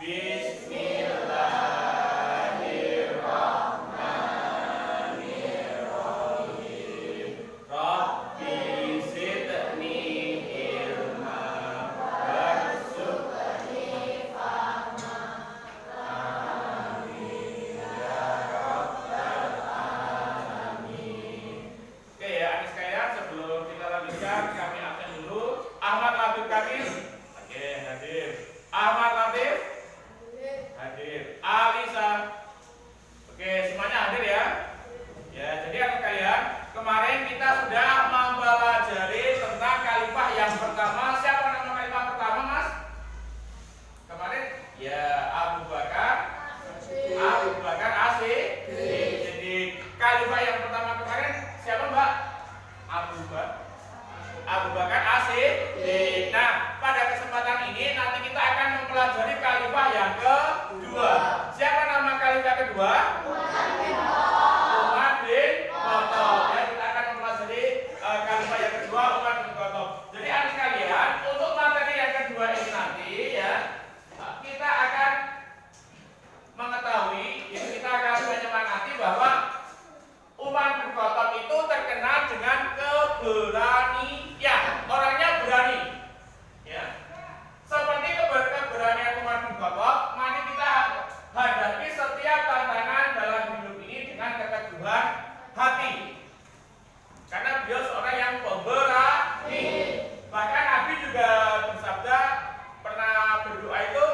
Bismillahirrahmanirrahim. Rabbi zidni ilma warzuqni fahma. Amin ya rabbal alamin. Oke ya, adik sekalian, sebelum kita lanjutkan kami absen dulu. Ahmad Latif Kamil. Oke, hadir. Ahmad Latif hadir. Alisa. Oke, semuanya hadir ya. Ya, jadi anak kalian, kemarin kita sudah mempelajari tentang khalifah yang pertama. Siapa nama khalifah pertama, Mas? Kemarin ya Abu Bakar. Abu Bakar As-Siddiq. Jadi khalifah yang pertama kemarin siapa, Mbak? Abu Bakar As-Siddiq. Nah, pada kesempatan ini nanti kita akan mempelajari khalifah yang kedua. Siapa nama khalifah kedua? Umar bin Khattab. Ya, kita akan mempelajari khalifah yang kedua, Umar bin Khattab. Jadi adik sekalian, untuk materi yang kedua ini nanti ya, kita akan mengetahui, kita akan menyemangati bahwa Umar bin Khattab itu terkenal dengan keberanian. Orangnya berani. Ya. Seperti keberanian Umar bin Khattab, mari kita hadapi setiap tantangan dalam hidup ini dengan keteguhan hati. Karena beliau seorang yang pemberani. Bahkan Nabi juga bersabda, pernah berdoa itu,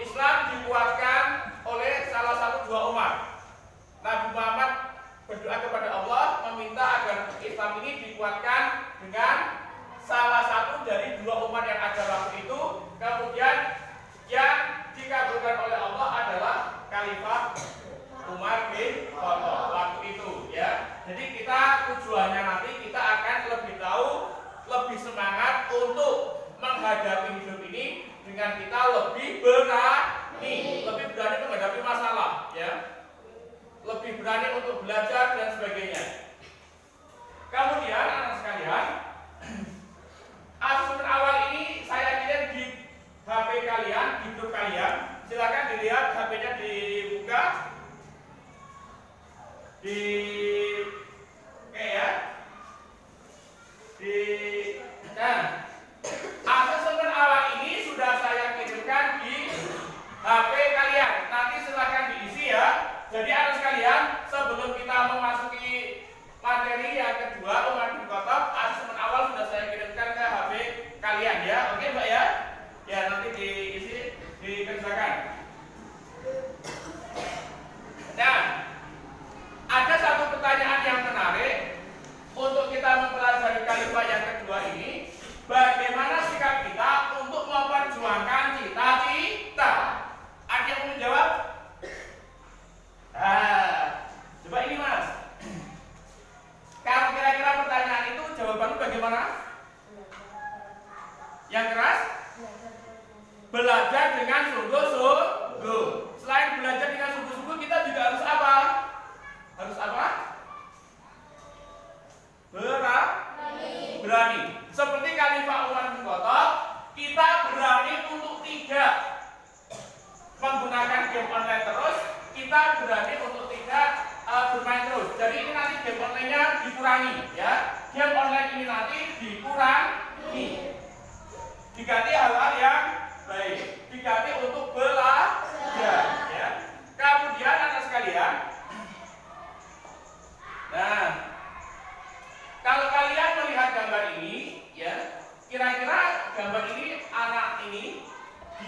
Islam dikuatkan oleh salah satu dua umat. Nabi Muhammad berdoa kepada Allah meminta agar Islam ini dikuatkan dengan salah satu dari dua umat yang ada waktu itu. Kemudian yang dikabulkan oleh Allah adalah khalifah Umar bin Khattab waktu itu ya. Jadi kita tujuannya nanti kita akan lebih tahu, lebih semangat untuk menghadapi hidup ini dengan kita lebih berani menghadapi masalah ya. Lebih berani untuk belajar dan sebagainya. Kemudian anak sekalian, asesmen awal ini saya kirim di HP kalian, di grup kalian. Silakan dilihat, HP-nya dibuka. Nah, asesmen awal ini sudah saya kirimkan di HP kalian. Nanti silakan diisi ya. Jadi anak sekalian, sebelum kita memasuki materi yang kedua, Umar bin Khattab, asesmen awal sudah saya kirimkan ke HP kalian ya. Oke Mbak ya? Ya, nanti diisi, dikerjakan. Nah, ada satu pertanyaan yang menarik untuk kita mempelajari khalifah yang kedua ini. Bagaimana sikap kita untuk memperjuangkan cita-cita? Ada yang mau menjawab? Coba ini Mas. Kalau kira-kira pertanyaan itu jawabannya bagaimana? Yang keras? Belajar dengan sungguh-sungguh. Selain belajar dengan sungguh-sungguh, kita juga harus apa? Harus apa? Berani. Seperti khalifah Umar bin Khattab, kita berani untuk tidak menggunakan game online terus. Kita berani untuk tidak bermain terus. Jadi ini nanti game online-nya dikurangi ya. Game online ini nanti dikurangi. Diganti hal-hal yang baik. Diganti untuk belajar ya. Kemudian anak sekalian, nah, kalau kalian melihat gambar ini ya, kira-kira gambar ini anak ini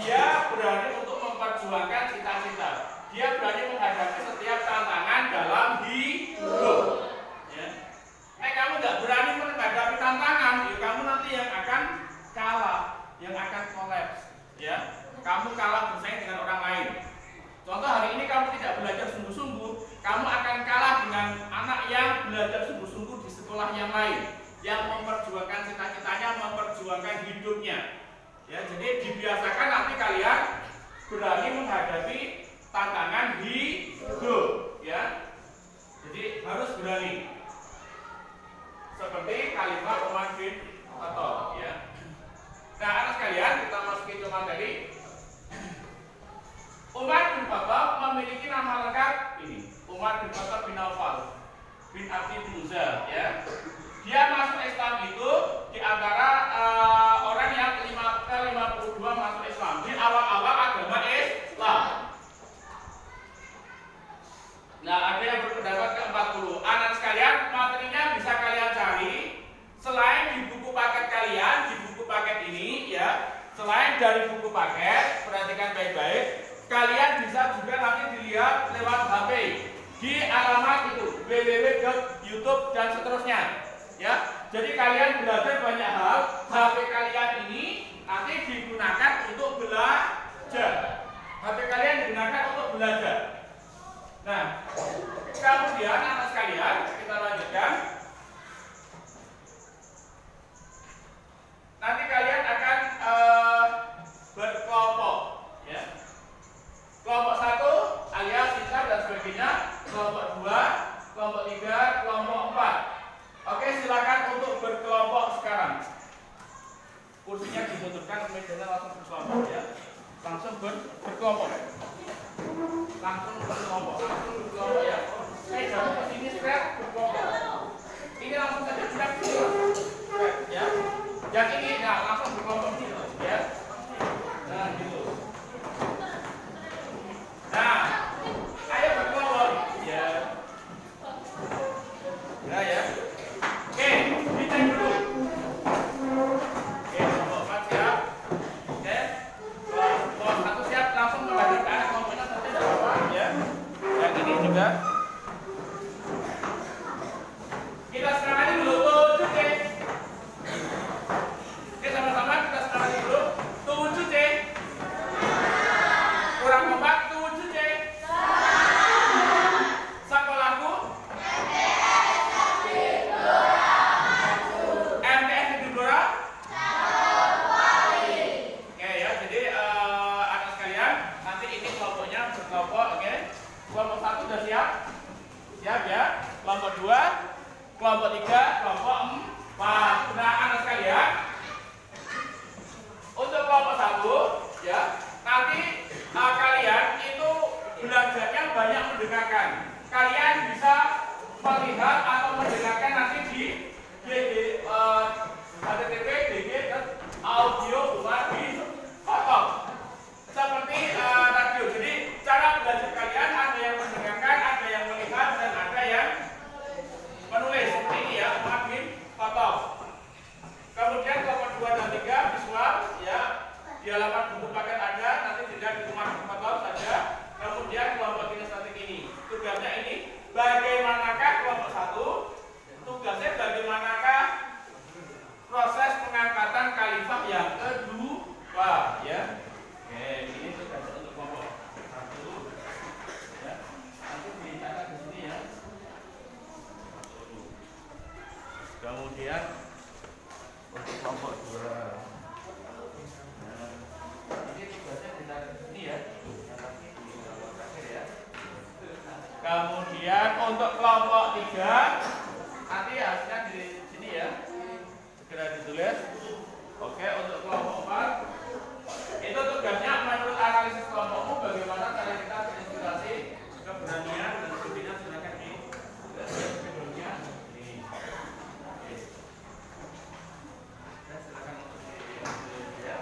dia berani untuk memperjuangkan cita-cita. Dia berani menghadapi setiap tantangan dalam hidup. Ya. Kamu nggak berani menghadapi tantangan, ya kamu nanti yang akan kalah, yang akan kolaps. Ya, kamu kalah bersaing dengan orang lain. Contoh hari ini kamu tidak belajar sungguh-sungguh, kamu akan kalah dengan anak yang belajar sungguh-sungguh di sekolah yang lain, yang memperjuangkan cita-citanya, memperjuangkan hidupnya. Ya, jadi dibiasakan nanti kalian berani menghadapi tantangan hidup ya. Jadi harus berani. Seperti khalifah Umar bin Khattab ya. Nah, anak sekalian, kita masukin ke materi. kelompok 1 alias sisar dan sebagainya, kelompok 2, kelompok 3, kelompok 4. Oke, silakan untuk berkelompok sekarang. Kursinya ditutupkan, mejanya langsung berkelompok ya. Langsung berkelompok. Langsung berkelompok ya. Jauh ke sini straight berkelompok. Ini langsung saja tidak ya. Yang ini nah langsung berkelompok gitu ya. Nah, gitu. Nah, ayo berkelompok ya. Ya. Oke, kita dulu. Oke, kelompok 4 siap. Oke. Kelompok 1 siap, langsung membagikan kelompoknya saja tidak apa-apa ya. Yang ini juga. Kita sekarang aja dulu tujuh C. Oke, sama-sama kita sekarang aja dulu tujuh C. Kurang kompak 7 C. Sekolahku MTS Negeri Blora. Oke ya, jadi anak sekalian, nanti ini kelompoknya berkelompok, oke. Kelompok 1 sudah siap? Siap ya. Kelompok 2, kelompok 3, kelompok 4. Nah, anak sekalian, untuk kelompok 1 ya, nanti kalian itu belajarnya banyak mendengarkan. Kalian bisa melihat atau mendengarkan nanti di HTTP, DG, dan audio bukan di foto. Seperti radio. Jadi cara belajar kalian ada yang mendengarkan, ada yang melihat, dan ada yang menulis. Seperti ini ya, di foto. Kemudian kelompok 2 dan 3 visual ya. Di halaman buku paket ada, nanti tidak di rumah foto saja. Kemudian kelompok kinestetik ini. Tugasnya ini bagaimanakah kelompok 1? Tugasnya bagaimanakah proses pengangkatan khalifah yang kedua ya. Oke, ini tugasnya untuk kelompok 1 ya. Nanti dicatat di sini ya. Kemudian untuk kelompok 2. Ini tugasnya ditaruh di sini ya. Kemudian untuk kelompok 3 nanti hasilnya di sini ya. Segera ditulis. Oke, untuk kelompok 4 itu tugasnya menurut analisis kelompokmu bagaimana cara kita terinspirasi, keberanian dan sebagainya. Silakan di sebelumnya ini. Oke. Dan silakan untuk di ya.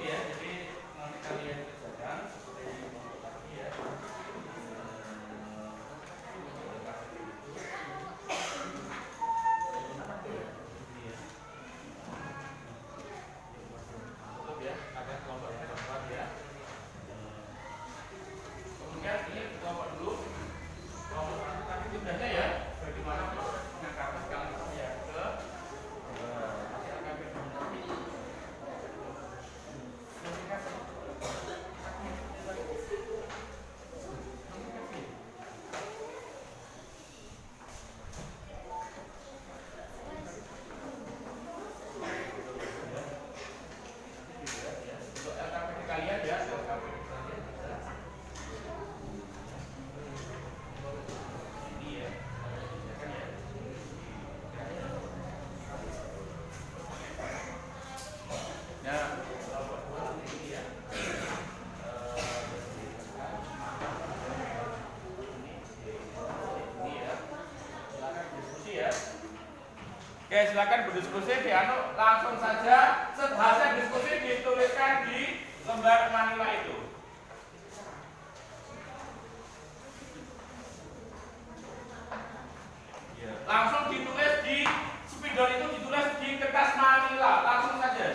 Iya, jadi nanti kalian kerjakan seperti kelompok tadi ya. Cukup ya, ada kelompok yang keempat ya. Kemudian ini kelompok dulu. Kelompok tadi tugasnya ya, bagaimana mengangkat kalimat ya ke kalian ya, ini ya, nah, kelompok 2 ini ya. Ini ya. Silakan diskusi ya. Oke, silakan berdiskusi di langsung saja hasil diskusi dituliskan di lembar manila itu. Langsung ditulis di spidol itu, ditulis di kertas manila, langsung saja.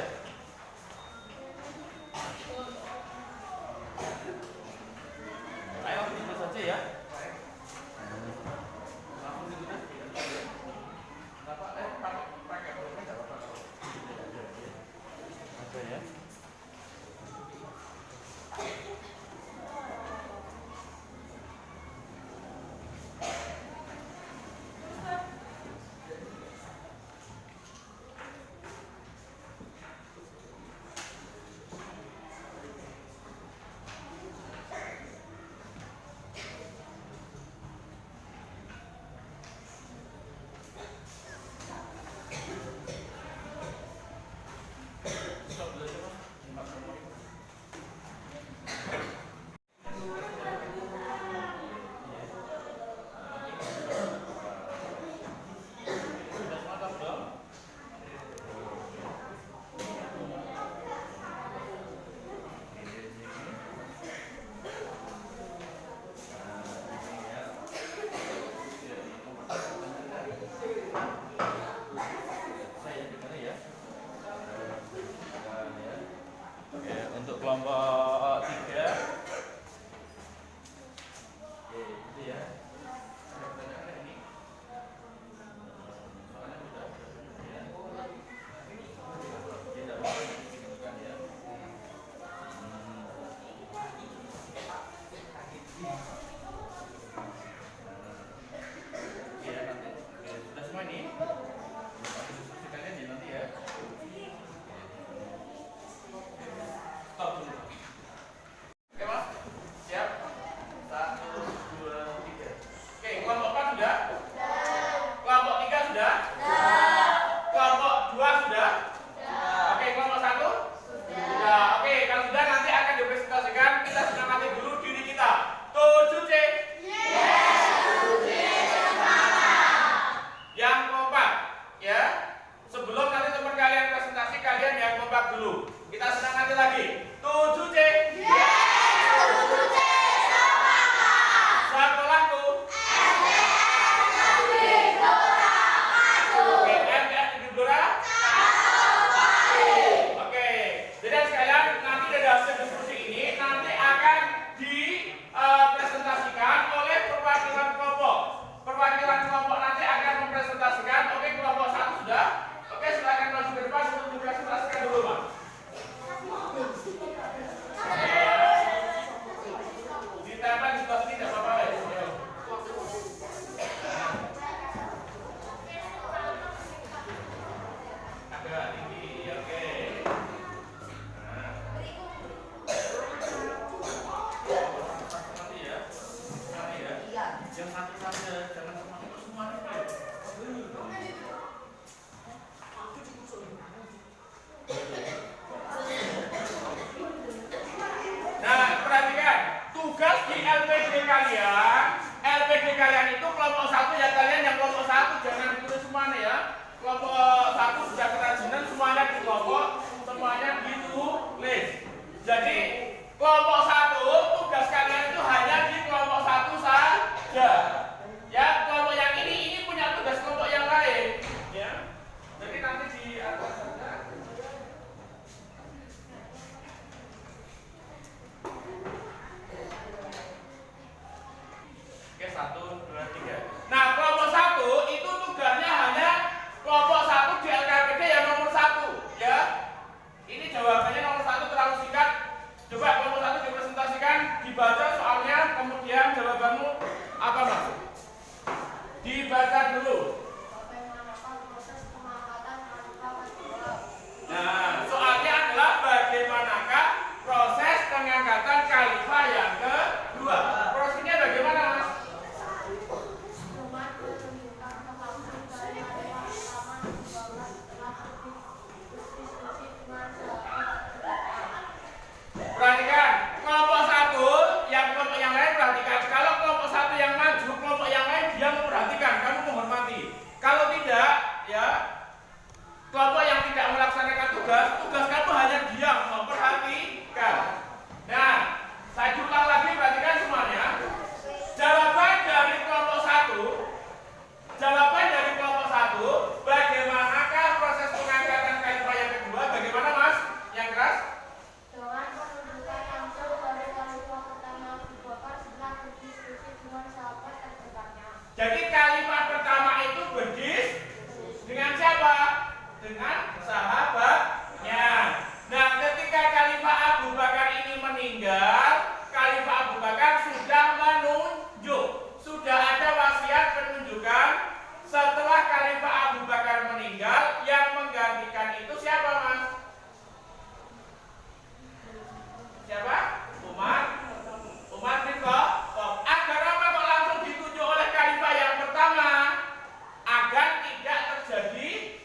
Ayo ditulis saja ya. Langsung ditulis. Pakai bolpen enggak apa-apa. Ada ya. jangan semuanya. Nah, perhatikan tugas di LPD kalian itu kelompok 1 ya, kalian yang kelompok 1 jangan ditulis semuanya ya. Kelompok 1 sudah kerajinan, semuanya di kelompok, semuanya ditulis. Jadi kelompok 1 tugas kalian itu hanya di kelompok 1 saja. Ya, kelompok yang ini punya tugas kelompok yang lain. Ya, jadi nanti di atas saja. Oke, 1, 2, 3. Nah, kelompok 1 itu tugasnya hanya kelompok 1 di LKPD yang nomor 1 ya. Ini jawabannya nomor 1 terlalu singkat. Coba kelompok 1 dipresentasikan, dibaca soalnya, kemudian jawabanmu apa Mas? Dibaca dulu. Nah, soalnya adalah bagaimanakah proses pengangkatan khalifah yang kedua. Prosesnya bagaimana Mas? Perhatikan, kelompok 1 yang kelompok yang lain perhatikan. Kalau kelompok 1 yang maju, kelompok yang lain dia memperhatikan, kamu menghormati. Kalau tidak, ya kelompok yang tidak melaksanakan tugas kamu hanya diam memperhatikan. Nah, saya ulang lagi, perhatikan semuanya. Jawaban dari kelompok 1, bagaimanakah proses pengangkatan khalifah yang kedua? Bagaimana Mas? Yang keras? Jadi khalifah pertama itu berdiskusi dengan siapa? Dengan sahabatnya. Nah, ketika khalifah Abu Bakar ini meninggal, khalifah Abu Bakar sudah menunjuk, sudah ada wasiat penunjukan. Setelah khalifah Abu Bakar meninggal, yang menggantikan itu siapa Mas? Siapa? Umar bin Khattab. Agar apa kok langsung ditunjuk oleh khalifah yang pertama? Agar tidak terjadi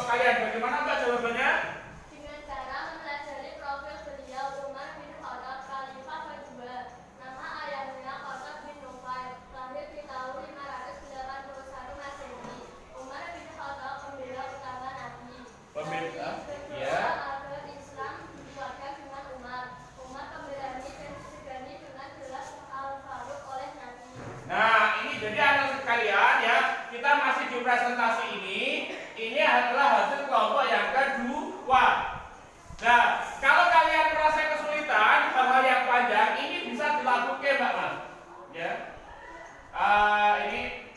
kelompok kalian. Bagaimana Mbak jawabannya? Dengan cara mempelajari profil beliau, Umar bin Khattab, Khalifah kedua. Nama ayahnya Khattab bin Nufail, lahir di tahun 581 Masehi. Umar bin Khattab pembela utama Nabi. Pembela, ya. Agar Islam dikuatkan dengan Umar. Umar pemberani dan disegani dengan gelar Al-Faruq oleh Nabi. Nah, ini jadi anak sekalian ya, kita masih di presentasi ini. Ini adalah hasil kelompok yang kedua. Nah, kalau kalian merasa kesulitan hal-hal yang panjang, ini bisa dilakukan Mbak Mas. Ya, ini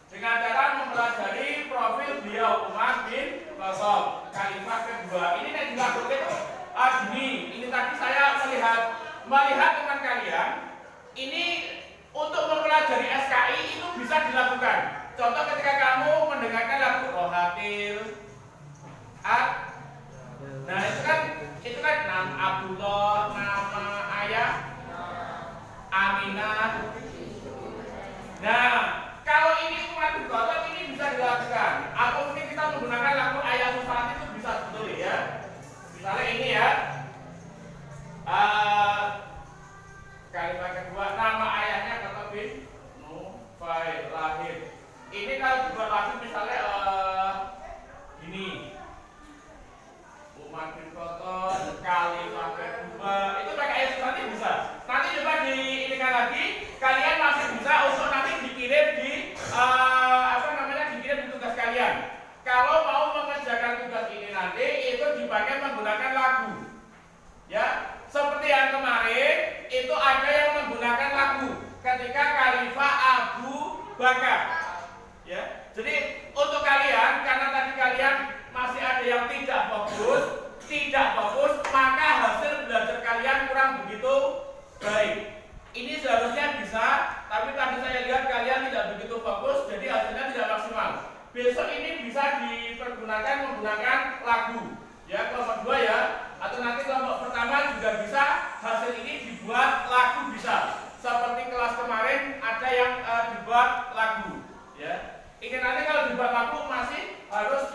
dengan cara mempelajari profil beliau Umar bin Khattab, Khalifah kedua. Ini yang dilakukan gini. Ini tadi saya melihat teman kalian. Ini untuk mempelajari SKI itu bisa dilakukan. Contoh ketika kamu mendengarkan lagu Rohatil, nah itu kan nama Abdullah, nama ayah Aminah. Nah, kalau ini Umar bin Khattab ini bisa dilakukan. Atau mungkin kita menggunakan lagu ayah Sufat itu bisa betul ya. Misalnya ini ya. Kalimat kedua, nama ayahnya Khattab bin Nufail, lahir. Ini kalau dibuat lagu misalnya gini, Umar bin Khattab, Khalifah kedua, itu pakai ayat nanti bisa. Nanti coba diinikan lagi, kalian masih bisa untuk nanti dikirim di dikirim di tugas kalian. Kalau mau mengerjakan tugas ini nanti itu dipakai menggunakan lagu, ya. Seperti yang kemarin itu ada yang menggunakan lagu ketika Khalifah Abu Bakar. Ya, jadi untuk kalian karena tadi kalian masih ada yang tidak fokus, maka hasil belajar kalian kurang begitu baik. Ini seharusnya bisa, tapi tadi saya lihat kalian tidak begitu fokus, jadi hasilnya tidak maksimal. Besok ini bisa dipergunakan menggunakan lagu, ya kelompok 2 ya, atau nanti kelompok pertama juga bisa. Hasil ini dibuat lagu bisa. Seperti kelas kemarin ada yang dibuat lagu, ya. Ini nanti kalau dibuat lagu masih harus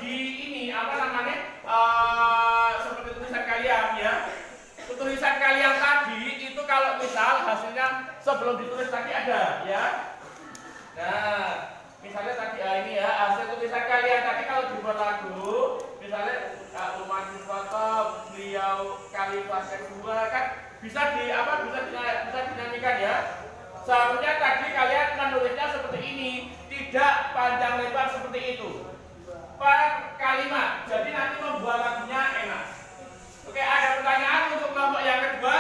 seperti tulisan kalian ya. Tulisan kalian tadi itu kalau misal hasilnya sebelum ditulis tadi ada ya. Nah, misalnya tadi ini ya hasil tulisan kalian tadi kalau dibuat lagu, misalnya Umar bin Khattab, beliau Khalifah kedua kan bisa dinyanyikan ya. Seharusnya tadi kalian menulisnya seperti ini, tidak panjang lebar seperti itu. Per kalimat. Jadi nanti membuat lagunya enak. Oke, ada pertanyaan untuk kelompok yang kedua?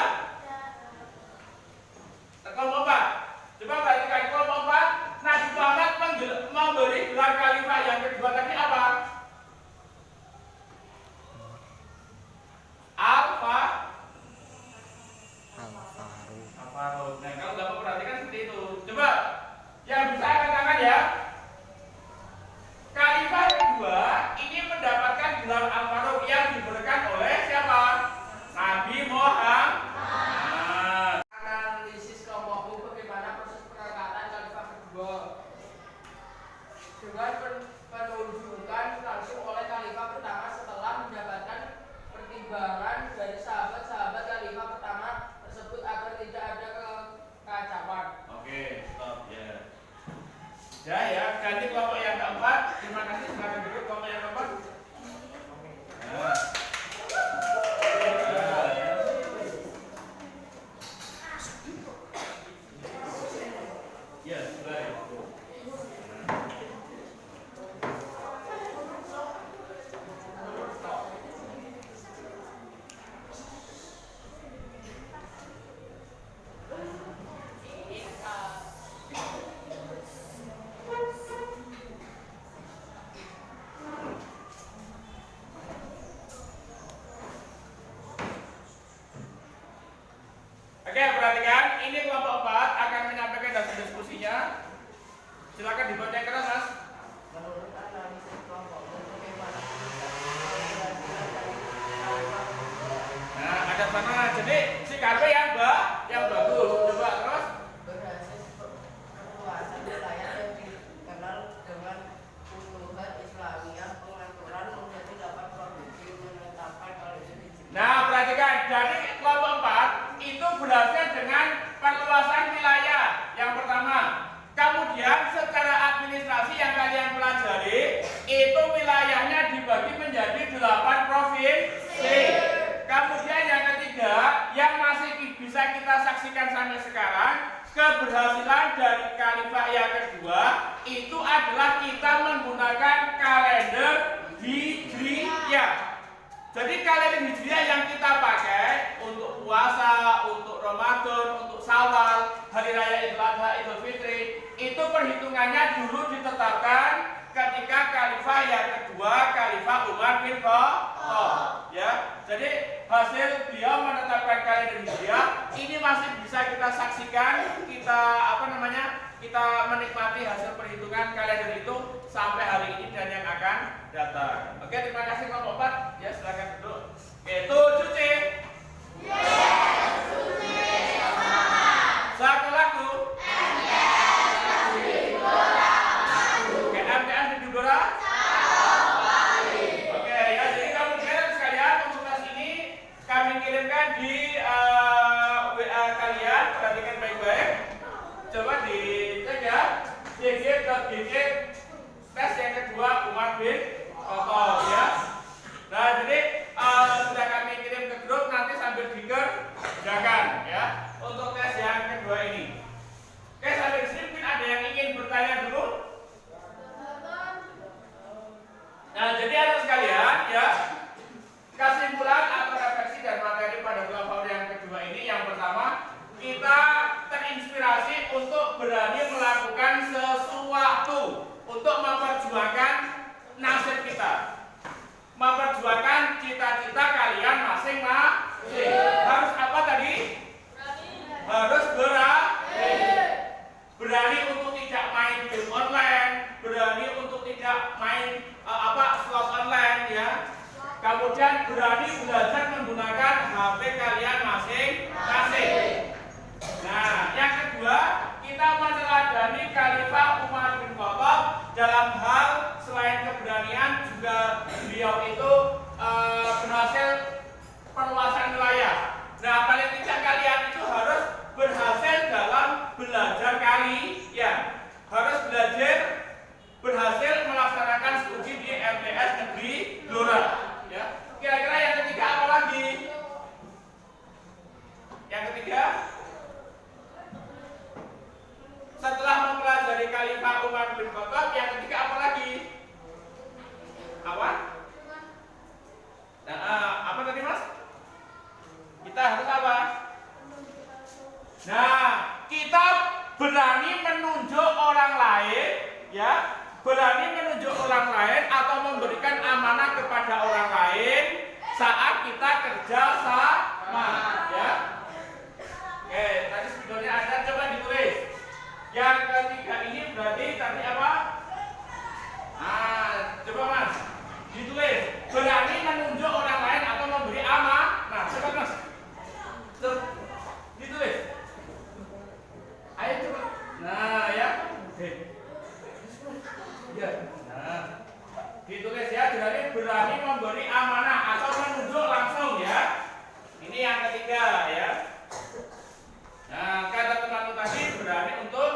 Kelompok 4. Coba perhatikan kelompok 4. Nabi Muhammad memberi gelar khalifah yang kedua tadi apa? Al-Faruq. Nah, kalau Bapak perhatikan seperti itu. Coba yang bisa angkat tangan ya. Khalifah kedua ini mendapatkan gelar Al-Faruq yang diberikan oleh siapa? Nabi Muhammad. Analisis kelompokku bagaimana proses pengangkatan Khalifah kedua dengan penunjukan langsung oleh Khalifah pertama setelah mendapatkan pertimbangan dari sahabat-sahabat Khalifah pertama tersebut agar tidak ada kekacauan. Oke, stop ya. Ya, ganti kelompok yang keempat. Terima kasih, silakan duduk kelompok yang keempat. Nah. Yes, baik. Oke, perhatikan, ini kelompok 4 akan menyampaikan hasil diskusinya. Silakan dibaca yang keras, Mas. Menurut analisis kelompokku bagaimana Nah, ada sana. Jadi si KP yang bagus. Coba terus. berhasil perluasan wilayah yang dikenal dengan Futuhat Islamiyah, itu wilayahnya dibagi menjadi 8 provinsi. Kemudian yang ketiga, yang masih bisa kita saksikan sampai sekarang, keberhasilan dari Khalifah yang kedua itu adalah kita menggunakan kalender Hijriyah. Jadi kalender Hijriyah yang kita pakai untuk puasa, untuk Ramadan, untuk Syawal, hari raya Idul Adha, Idul Fitri, itu perhitungannya dulu ditetapkan ketika Khalifah yang kedua, Khalifah Umar bin Khattab. Ya, jadi hasil beliau menetapkan kalender Hijriyah ini masih bisa kita saksikan, kita kita menikmati hasil perhitungan kalender itu sampai hari ini dan yang akan datang. Oke, terima kasih kelompok 4. Ya, silakan duduk. Oke, tujuh C. Satu lagu. Oke, MTS di Dudora. Oke, ya, jadi kemudian sekalian konsultasi ini kami kirimkan di WA kalian, perhatikan baik-baik. Coba dicek ya. gg.gg tes yang kedua Umar bin Khattab ya. Nah, jadi sudah kami kirim ke grup, nanti sambil dikerjakan ya untuk tes yang kedua ini. Oke, sampai di sini mungkin ada yang ingin bertanya dulu. Nah, jadi anak sekalian ya, kesimpulan atau refleksi dan materi pada kelompok yang kedua ini, yang pertama, kita terinspirasi untuk berani melakukan sesuatu untuk memperjuangkan nasib kita, memperjuangkan cita-cita kalian masing-masing. Harus apa tadi? Harus berani untuk tidak main game online, berani untuk tidak main slot online ya. Kemudian berani belajar menggunakan HP kalian masing-masing. Nah, yang kedua, kita meneladani Khalifah Umar bin Khattab dalam hal selain keberanian juga beliau itu berhasil perluasan wilayah. Nah, paling tidak kalian itu harus berhasil dalam belajar ya. Harus berhasil melaksanakan studi di MTS Negeri Blora. Ya. Kira-kira yang ketiga apa lagi? Yang ketiga, setelah mempelajari Khalifah Umar bin Khattab, yang ketiga apa lagi? Apa? Nah, apa tadi Mas? Kita harus apa? Nah, kita berani menunjuk orang lain, ya, berani menunjuk orang lain atau memberikan amanah kepada orang lain saat kita kerja sama, ya. Oke, tadi sebetulnya ada, coba ditulis. Yang ketiga ini berarti tadi apa? Coba Mas, ditulis. Berani menunjuk orang lain atau memberi amanah. Nah, coba Mas, ditulis. Ayo coba. Nah, ya. Ya. Nah, ditulis ya. Jadi berani memberi amanah atau menunjuk langsung ya. Ini yang ketiga ya. Nah, kata teman-teman tadi berani untuk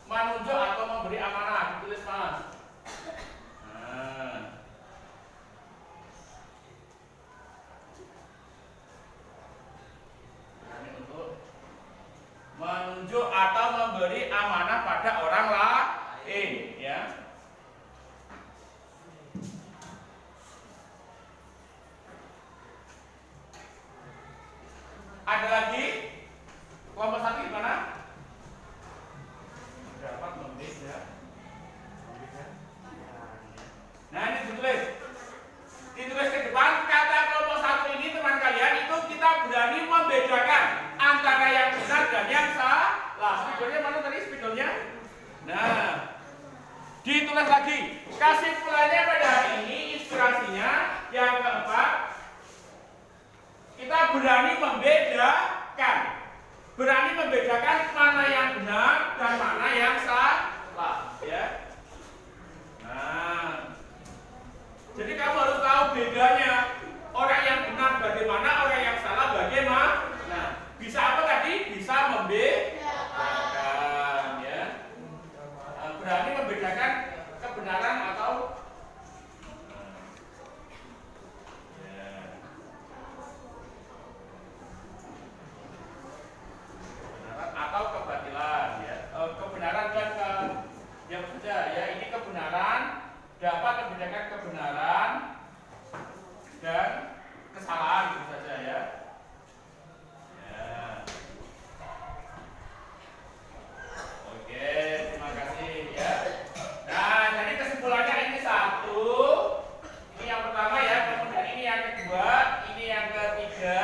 menunjuk atau memberi amanah, ditulis Mas. Nah. Berani untuk menunjuk atau memberi amanah pada orang lain, ya. Ada lagi? Kelompok satu gimana? Dapat memberi membedakan kebenaran dan kesalahan gitu saja ya. Oke, terima kasih ya. Nah, jadi kesimpulannya ini satu, ini yang pertama ya, kemudian ini yang kedua, ini yang ketiga.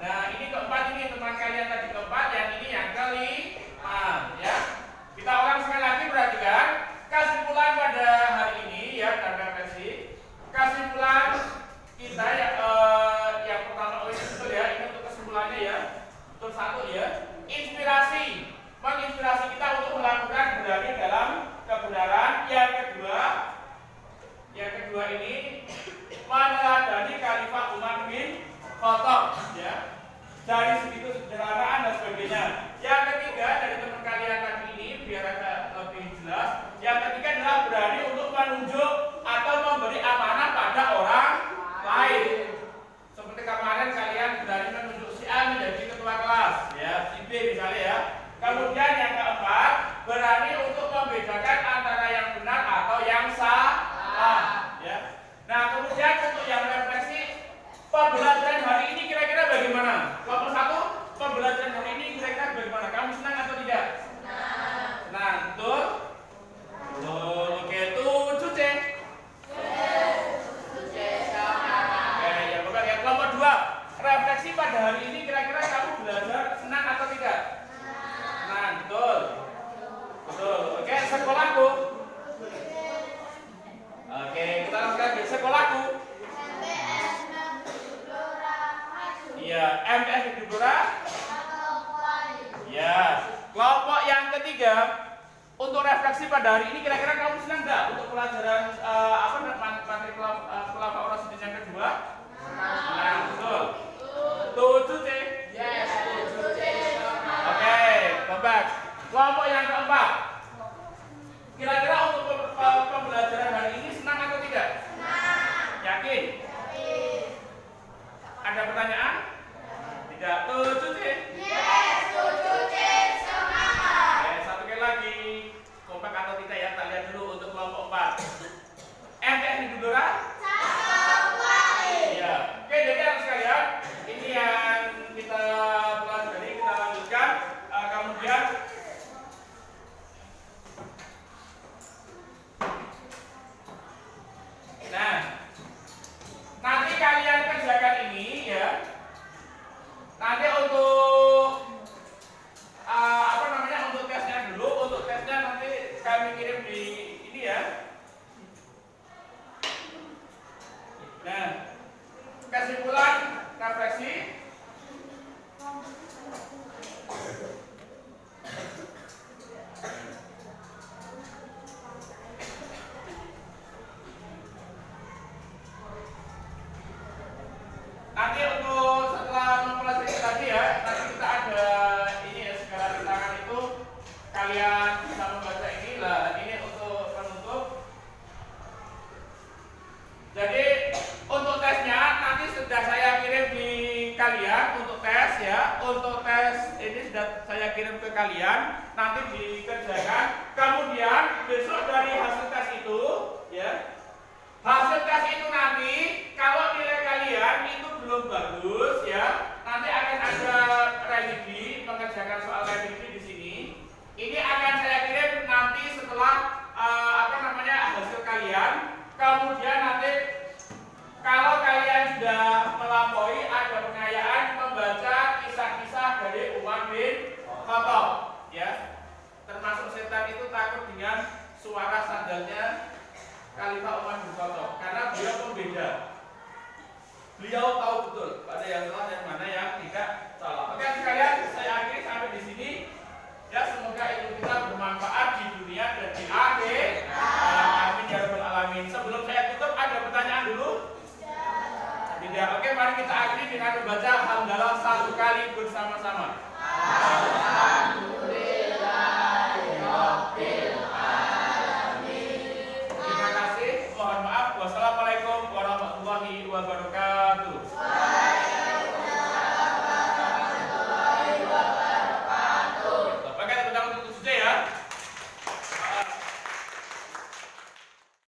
Nah, ini keempat, ini teman kalian tadi keempat, yang ini yang kelima ya. Kita ulang sekali lagi, perhatikan kesimpulan pada hari ini ya, dan refleksi. Kesimpulan kita ya, yang pertama ini betul ya, ini untuk kesimpulannya ya. Betul satu ya. Inspirasi, menginspirasi kita untuk melakukan berani dalam kebenaran. Yang kedua ini meneladani Khalifah Umar bin Khattab ya. Dari segitu sederhanaan dan sebagainya. Yang ketiga dari teman kalian tadi ini biar agak lebih jelas. Yang ketiga adalah berani untuk menunjuk atau memberi amanah pada orang lain. Seperti kemarin kalian berani menunjuk si A menjadi ketua kelas ya, si B misalnya ya. Kemudian yang keempat, berani untuk membedakan antara yang benar atau yang salah ya. Nah, kemudian untuk yang refleksi pembelajaran hari ini kira-kira bagaimana? Kelompok satu, pembelajaran hari ini kira-kira bagaimana? Kamu senang atau tidak? Senang, betul? Betul, oke, 7C. Oke, ya bapak ya. Kelompok 2, refleksi pada hari ini kira-kira kamu belajar senang atau tidak? Senang, betul? Betul, oke, sekolahku. Oke, kita langsung lagi, sekolahku. Iya, MTS di Blora. Ya. Kelompok yang ketiga, untuk refleksi pada hari ini kira-kira kamu senang nggak untuk pelajaran materi Khulafaur Rasyidin yang kedua? Senang, betul. 7C. Yes, 7C. Oke, baik. Kelompok yang keempat, kira-kira untuk pembelajaran hari ini senang atau tidak? Senang. Yakin? Ada pertanyaan? Tidak. 7C. Yes, 7C semangat. Oke, satu kali lagi. Kompak atau tidak ya? Kita lihat dulu untuk kelompok 4. MTS di Blora? Iya. Oke, jadi anak sekalian, ini yang kita pelajari, kita lanjutkan. Kemudian nah, nanti kalian kerjakan ini ya. Nanti untuk untuk tesnya dulu. Untuk tesnya nanti kami kirim di ini ya. Nah, kesimpulan refleksi. Nanti untuk setelah mempelajari tadi ya, nanti kita ada ini ya, segala rintangan itu kalian bisa membaca ini lah. Ini untuk penutup. Jadi untuk tesnya nanti sudah saya kirim di kalian untuk tes ya. Untuk tes ini sudah saya kirim ke kalian, nanti dikerjakan. Kemudian besok dari hasil tes itu ya. Hasil tes itu nanti kalau nilai kalian itu belum bagus ya, nanti akan ada revisi, mengerjakan soal revisi di sini. Ini akan saya kirim nanti setelah hasil kalian. Kemudian nanti kalau kalian sudah melampaui, ada pengayaan membaca kisah-kisah dari Umar bin Khattab ya. Termasuk setan itu takut dengan suara sandalnya Khalifah Umar bin Khattab karena beliau pembeda. Beliau tahu betul pada yang salah dan mana yang tidak salah. Oke sekalian, saya akhiri sampai di sini. Ya, semoga ilmu kita bermanfaat di dunia dan di akhir. Amin ya rabbal alamin. Sebelum saya tutup, ada pertanyaan dulu? Tidak. Oke, mari kita akhiri dengan membaca hamdalah 1 kali bersama-sama. Terima kasih. Mohon maaf. Wassalamualaikum warahmatullahi wabarakatuh.